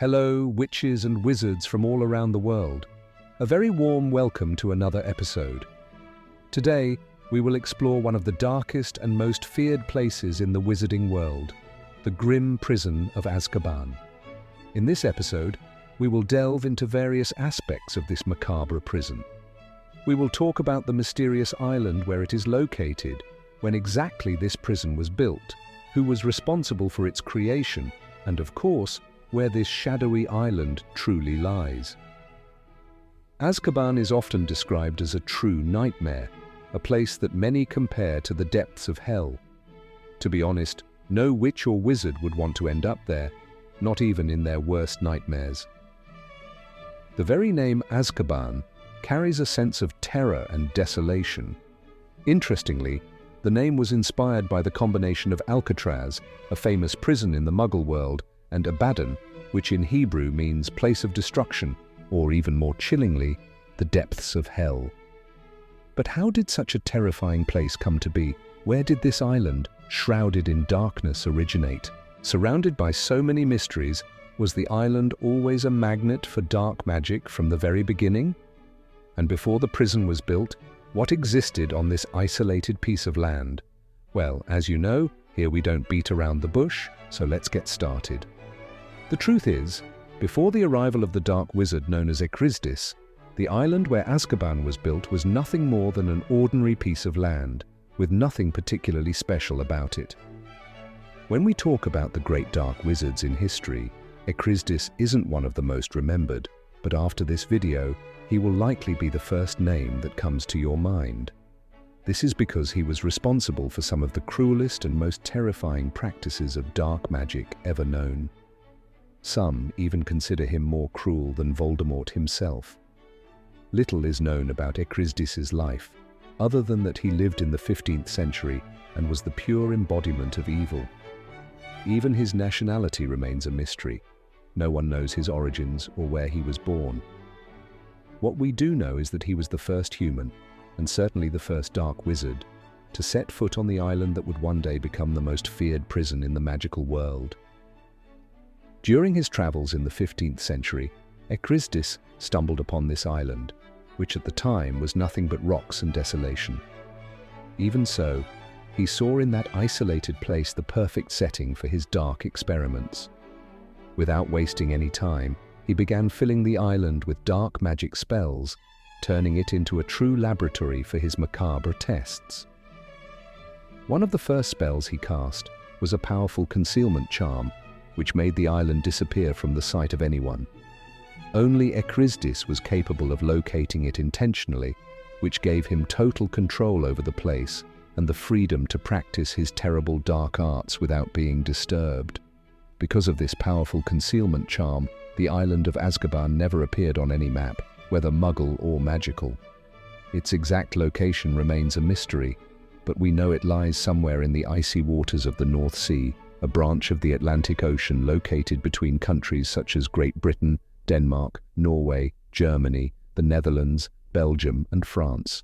Hello, witches and wizards from all around the world. A very warm welcome to another episode. Today, we will explore one of the darkest and most feared places in the wizarding world, the grim prison of Azkaban. In this episode, we will delve into various aspects of this macabre prison. We will talk about the mysterious island where it is located, when exactly this prison was built, who was responsible for its creation, and of course, where this shadowy island truly lies. Azkaban is often described as a true nightmare, a place that many compare to the depths of hell. To be honest, no witch or wizard would want to end up there, not even in their worst nightmares. The very name Azkaban carries a sense of terror and desolation. Interestingly, the name was inspired by the combination of Alcatraz, a famous prison in the Muggle world, and Abaddon, which in Hebrew means place of destruction, or even more chillingly, the depths of hell. But how did such a terrifying place come to be? Where did this island, shrouded in darkness, originate? Surrounded by so many mysteries, was the island always a magnet for dark magic from the very beginning? And before the prison was built, what existed on this isolated piece of land? Well, as you know, here we don't beat around the bush, so let's get started. The truth is, before the arrival of the dark wizard known as Ecrizdis, the island where Azkaban was built was nothing more than an ordinary piece of land, with nothing particularly special about it. When we talk about the great dark wizards in history, Ecrizdis isn't one of the most remembered, but after this video, he will likely be the first name that comes to your mind. This is because he was responsible for some of the cruelest and most terrifying practices of dark magic ever known. Some even consider him more cruel than Voldemort himself. Little is known about Ecrizdis's life, other than that he lived in the 15th century and was the pure embodiment of evil. Even his nationality remains a mystery. No one knows his origins or where he was born. What we do know is that he was the first human, and certainly the first dark wizard, to set foot on the island that would one day become the most feared prison in the magical world. During his travels in the 15th century, Ecrizdis stumbled upon this island, which at the time was nothing but rocks and desolation. Even so, he saw in that isolated place the perfect setting for his dark experiments. Without wasting any time, he began filling the island with dark magic spells, turning it into a true laboratory for his macabre tests. One of the first spells he cast was a powerful concealment charm, which made the island disappear from the sight of anyone. Only Ecrizdis was capable of locating it intentionally, which gave him total control over the place and the freedom to practice his terrible dark arts without being disturbed. Because of this powerful concealment charm, the island of Azkaban never appeared on any map, whether Muggle or magical. Its exact location remains a mystery, but we know it lies somewhere in the icy waters of the North Sea, a branch of the Atlantic Ocean located between countries such as Great Britain, Denmark, Norway, Germany, the Netherlands, Belgium, and France.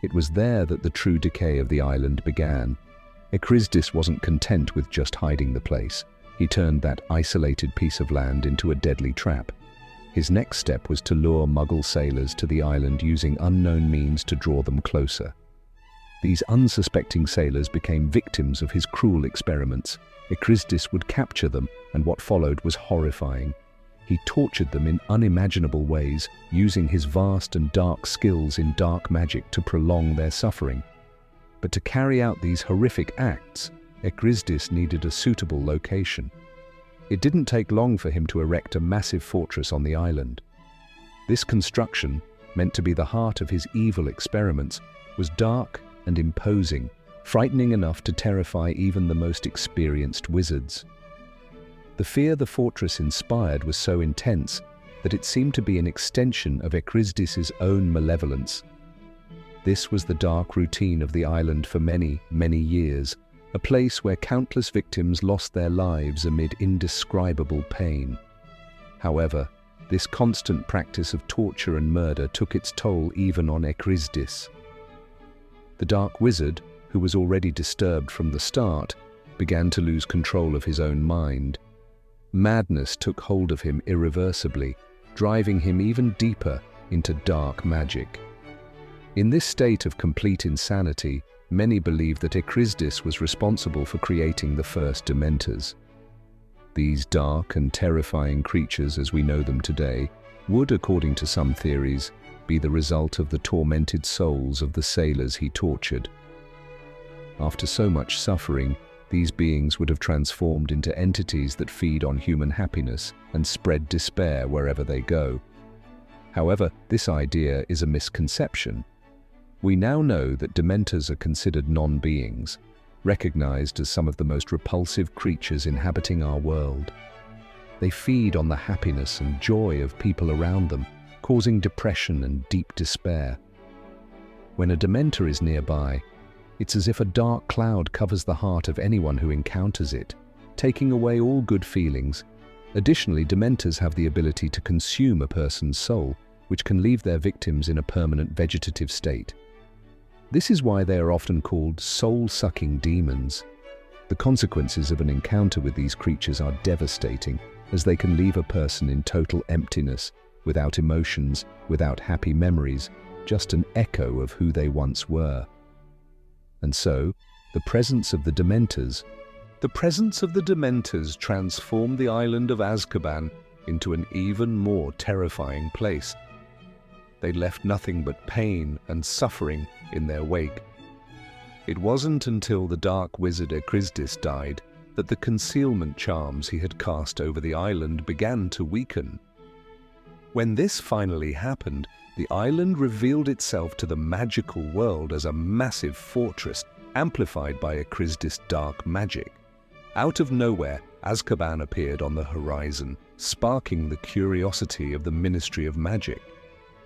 It was there that the true decay of the island began. Ecrizdis wasn't content with just hiding the place. He turned that isolated piece of land into a deadly trap. His next step was to lure Muggle sailors to the island using unknown means to draw them closer. These unsuspecting sailors became victims of his cruel experiments. Ecrizdis would capture them, and what followed was horrifying. He tortured them in unimaginable ways, using his vast and dark skills in dark magic to prolong their suffering. But to carry out these horrific acts, Ecrizdis needed a suitable location. It didn't take long for him to erect a massive fortress on the island. This construction, meant to be the heart of his evil experiments, was dark and imposing, frightening enough to terrify even the most experienced wizards. The fear the fortress inspired was so intense that it seemed to be an extension of Ecrizdis's own malevolence. This was the dark routine of the island for many, many years, a place where countless victims lost their lives amid indescribable pain. However, this constant practice of torture and murder took its toll even on Ecrizdis. The dark wizard, who was already disturbed from the start, began to lose control of his own mind. Madness took hold of him irreversibly, driving him even deeper into dark magic. In this state of complete insanity, many believe that Echrizdis was responsible for creating the first Dementors. These dark and terrifying creatures as we know them today would, according to some theories, be the result of the tormented souls of the sailors he tortured. After so much suffering, these beings would have transformed into entities that feed on human happiness and spread despair wherever they go. However, this idea is a misconception. We now know that Dementors are considered non-beings, recognized as some of the most repulsive creatures inhabiting our world. They feed on the happiness and joy of people around them, causing depression and deep despair. When a Dementor is nearby, it's as if a dark cloud covers the heart of anyone who encounters it, taking away all good feelings. Additionally, Dementors have the ability to consume a person's soul, which can leave their victims in a permanent vegetative state. This is why they are often called soul-sucking demons. The consequences of an encounter with these creatures are devastating, as they can leave a person in total emptiness, without emotions, without happy memories, just an echo of who they once were. And so, the presence of the Dementors transformed the island of Azkaban into an even more terrifying place. They left nothing but pain and suffering in their wake. It wasn't until the dark wizard Echrizdis died that the concealment charms he had cast over the island began to weaken. When this finally happened, the island revealed itself to the magical world as a massive fortress, amplified by Echrizdis' dark magic. Out of nowhere, Azkaban appeared on the horizon, sparking the curiosity of the Ministry of Magic.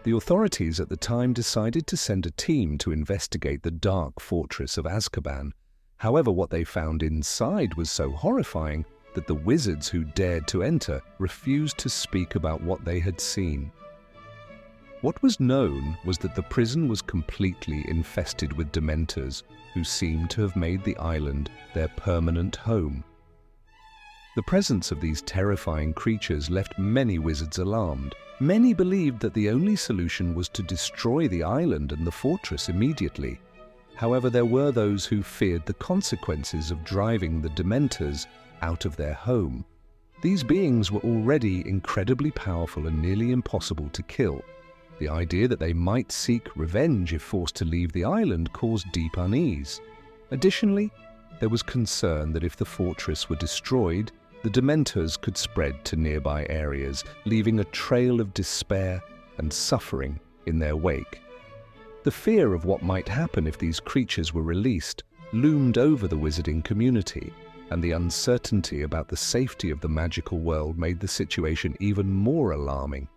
The authorities at the time decided to send a team to investigate the dark fortress of Azkaban. However, what they found inside was so horrifying that the wizards who dared to enter refused to speak about what they had seen. What was known was that the prison was completely infested with Dementors, who seemed to have made the island their permanent home. The presence of these terrifying creatures left many wizards alarmed. Many believed that the only solution was to destroy the island and the fortress immediately. However, there were those who feared the consequences of driving the Dementors out of their home. These beings were already incredibly powerful and nearly impossible to kill. The idea that they might seek revenge if forced to leave the island caused deep unease. Additionally, there was concern that if the fortress were destroyed, the Dementors could spread to nearby areas, leaving a trail of despair and suffering in their wake. The fear of what might happen if these creatures were released loomed over the wizarding community, and the uncertainty about the safety of the magical world made the situation even more alarming.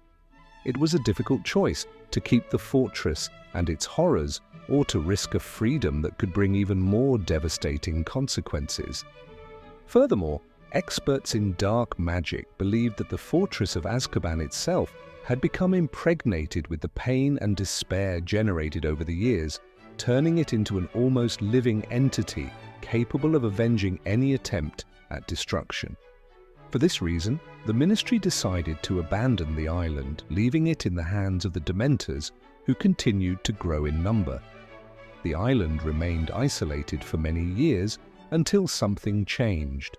It was a difficult choice to keep the fortress and its horrors, or to risk a freedom that could bring even more devastating consequences. Furthermore, experts in dark magic believed that the fortress of Azkaban itself had become impregnated with the pain and despair generated over the years, turning it into an almost living entity capable of avenging any attempt at destruction. For this reason, the Ministry decided to abandon the island, leaving it in the hands of the Dementors, who continued to grow in number. The island remained isolated for many years until something changed.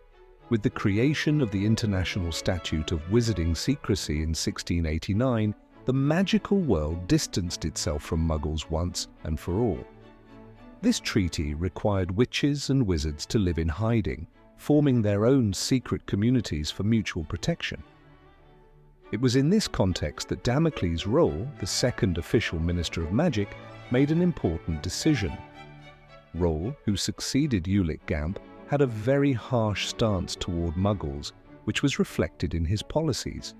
With the creation of the International Statute of Wizarding Secrecy in 1689, the magical world distanced itself from Muggles once and for all. This treaty required witches and wizards to live in hiding, forming their own secret communities for mutual protection. It was in this context that Damocles Roll, the second official Minister of Magic, made an important decision. Roll, who succeeded Ulick Gamp, had a very harsh stance toward Muggles, which was reflected in his policies.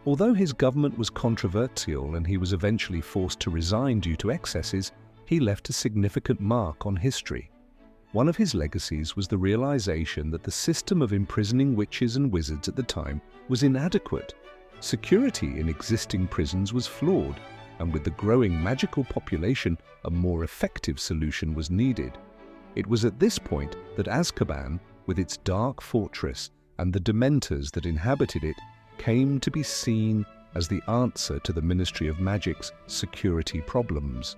Although his government was controversial and he was eventually forced to resign due to excesses, he left a significant mark on history. One of his legacies was the realization that the system of imprisoning witches and wizards at the time was inadequate. Security in existing prisons was flawed, and with the growing magical population, a more effective solution was needed. It was at this point that Azkaban, with its dark fortress and the Dementors that inhabited it came to be seen as the answer to the Ministry of Magic's security problems.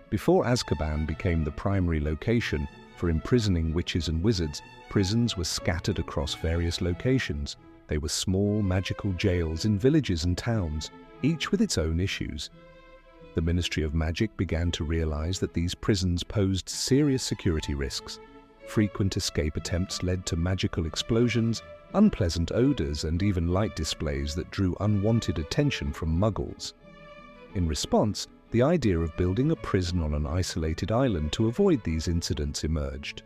Before Azkaban became the primary location for imprisoning witches and wizards, prisons were scattered across various locations. They were small magical jails in villages and towns, each with its own issues. The Ministry of Magic began to realize that these prisons posed serious security risks. Frequent escape attempts led to magical explosions, unpleasant odors, and even light displays that drew unwanted attention from Muggles. In response, the idea of building a prison on an isolated island to avoid these incidents emerged.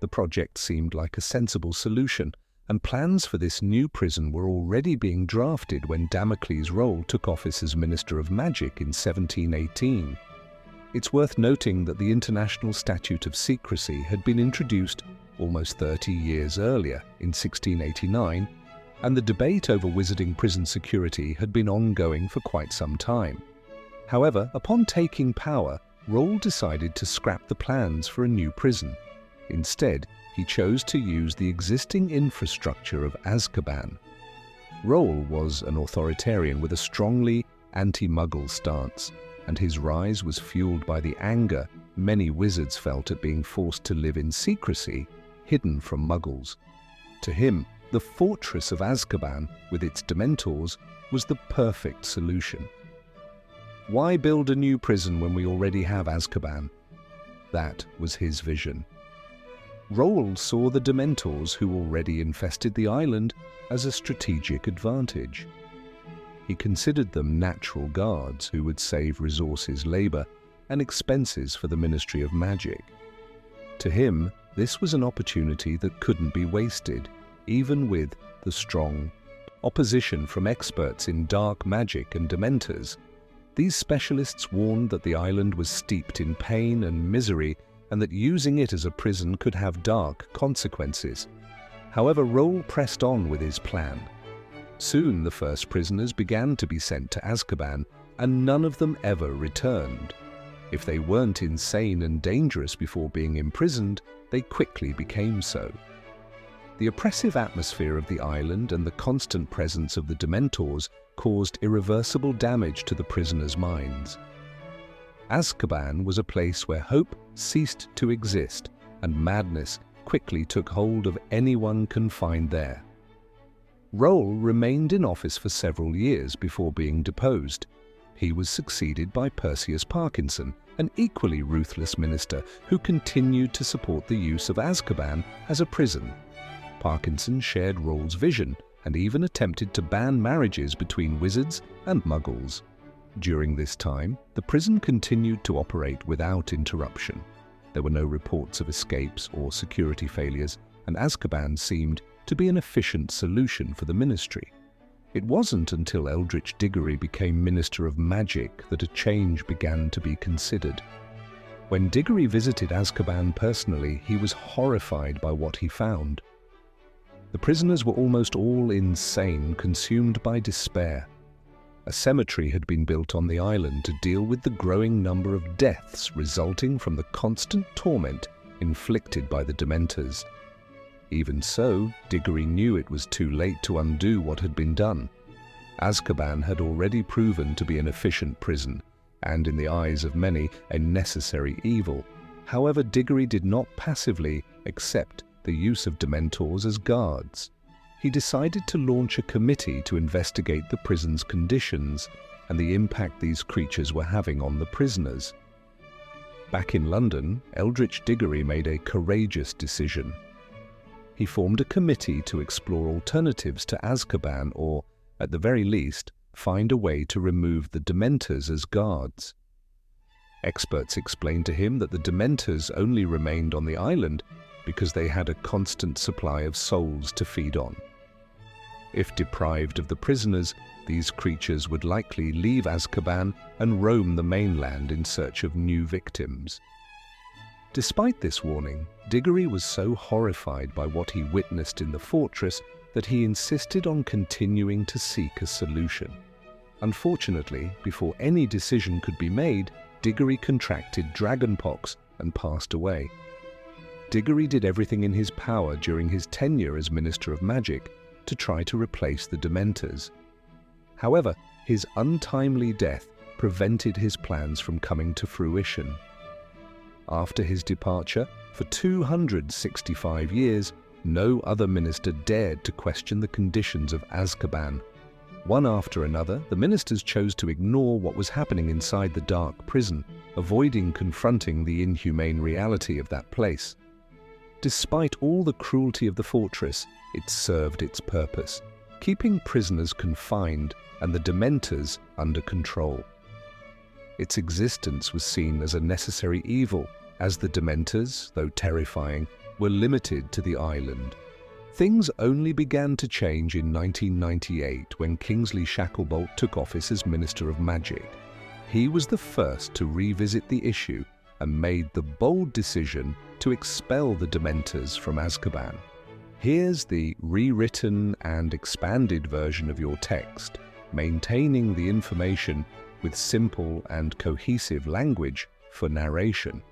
The project seemed like a sensible solution, and plans for this new prison were already being drafted when Damocles Roll took office as Minister of Magic in 1718. It's worth noting that the International Statute of Secrecy had been introduced almost 30 years earlier, in 1689, and the debate over wizarding prison security had been ongoing for quite some time. However, upon taking power, Roll decided to scrap the plans for a new prison. Instead, he chose to use the existing infrastructure of Azkaban. Roll was an authoritarian with a strongly anti-Muggle stance, and his rise was fueled by the anger many wizards felt at being forced to live in secrecy, hidden from Muggles. To him, the fortress of Azkaban, with its Dementors, was the perfect solution. Why build a new prison when we already have Azkaban? That was his vision. Roll saw the Dementors, who already infested the island, as a strategic advantage. He considered them natural guards who would save resources, labor, and expenses for the Ministry of Magic. To him, this was an opportunity that couldn't be wasted, even with the strong opposition from experts in dark magic and Dementors. These specialists warned that the island was steeped in pain and misery, and that using it as a prison could have dark consequences. However, Roll pressed on with his plan. Soon the first prisoners began to be sent to Azkaban, and none of them ever returned. If they weren't insane and dangerous before being imprisoned, they quickly became so. The oppressive atmosphere of the island and the constant presence of the Dementors caused irreversible damage to the prisoners' minds. Azkaban was a place where hope ceased to exist, and madness quickly took hold of anyone confined there. Roll remained in office for several years before being deposed. He was succeeded by Perseus Parkinson, an equally ruthless minister who continued to support the use of Azkaban as a prison. Parkinson shared Roll's vision and even attempted to ban marriages between wizards and Muggles. During this time, the prison continued to operate without interruption. There were no reports of escapes or security failures, and Azkaban seemed to be an efficient solution for the ministry. It wasn't until Eldritch Diggory became Minister of Magic that a change began to be considered. When Diggory visited Azkaban personally, he was horrified by what he found. The prisoners were almost all insane, consumed by despair. A cemetery had been built on the island to deal with the growing number of deaths resulting from the constant torment inflicted by the Dementors. Even so, Diggory knew it was too late to undo what had been done. Azkaban had already proven to be an efficient prison, and in the eyes of many, a necessary evil. However, Diggory did not passively accept the use of Dementors as guards. He decided to launch a committee to investigate the prison's conditions and the impact these creatures were having on the prisoners. Back in London, Eldritch Diggory made a courageous decision. He formed a committee to explore alternatives to Azkaban, or, at the very least, find a way to remove the Dementors as guards. Experts explained to him that the Dementors only remained on the island because they had a constant supply of souls to feed on. If deprived of the prisoners, these creatures would likely leave Azkaban and roam the mainland in search of new victims. Despite this warning, Diggory was so horrified by what he witnessed in the fortress that he insisted on continuing to seek a solution. Unfortunately, before any decision could be made, Diggory contracted dragonpox and passed away. Diggory did everything in his power during his tenure as Minister of Magic to try to replace the Dementors. However, his untimely death prevented his plans from coming to fruition. After his departure, for 265 years, no other minister dared to question the conditions of Azkaban. One after another, the ministers chose to ignore what was happening inside the dark prison, avoiding confronting the inhumane reality of that place. Despite all the cruelty of the fortress, it served its purpose, keeping prisoners confined and the Dementors under control. Its existence was seen as a necessary evil, as the Dementors, though terrifying, were limited to the island. Things only began to change in 1998 when Kingsley Shacklebolt took office as Minister of Magic. He was the first to revisit the issue and made the bold decision to expel the Dementors from Azkaban. Here's the rewritten and expanded version of your text, maintaining the information with simple and cohesive language for narration.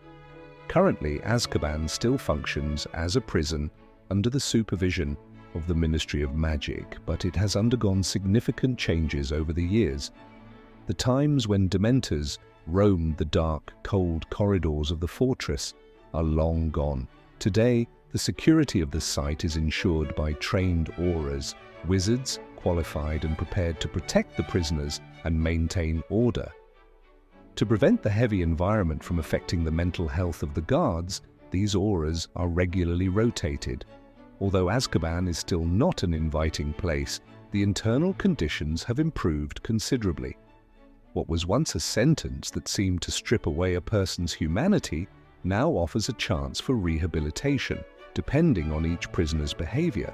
Currently, Azkaban still functions as a prison under the supervision of the Ministry of Magic, but it has undergone significant changes over the years. The times when Dementors roamed the dark, cold corridors of the fortress are long gone. Today, the security of the site is ensured by trained auras, wizards qualified and prepared to protect the prisoners and maintain order. To prevent the heavy environment from affecting the mental health of the guards, these auras are regularly rotated. Although Azkaban is still not an inviting place, the internal conditions have improved considerably. What was once a sentence that seemed to strip away a person's humanity now offers a chance for rehabilitation, depending on each prisoner's behavior.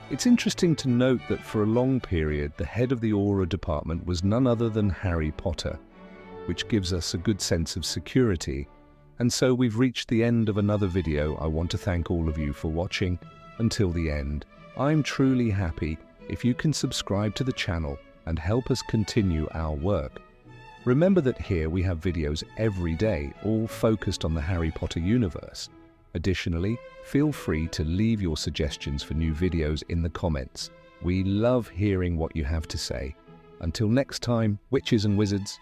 It's interesting to note that for a long period, the head of the Aura department was none other than Harry Potter, which gives us a good sense of security. And so we've reached the end of another video. I want to thank all of you for watching until the end. I'm truly happy if you can subscribe to the channel and help us continue our work. Remember that here we have videos every day, all focused on the Harry Potter universe. Additionally, feel free to leave your suggestions for new videos in the comments. We love hearing what you have to say. Until next time, witches and wizards,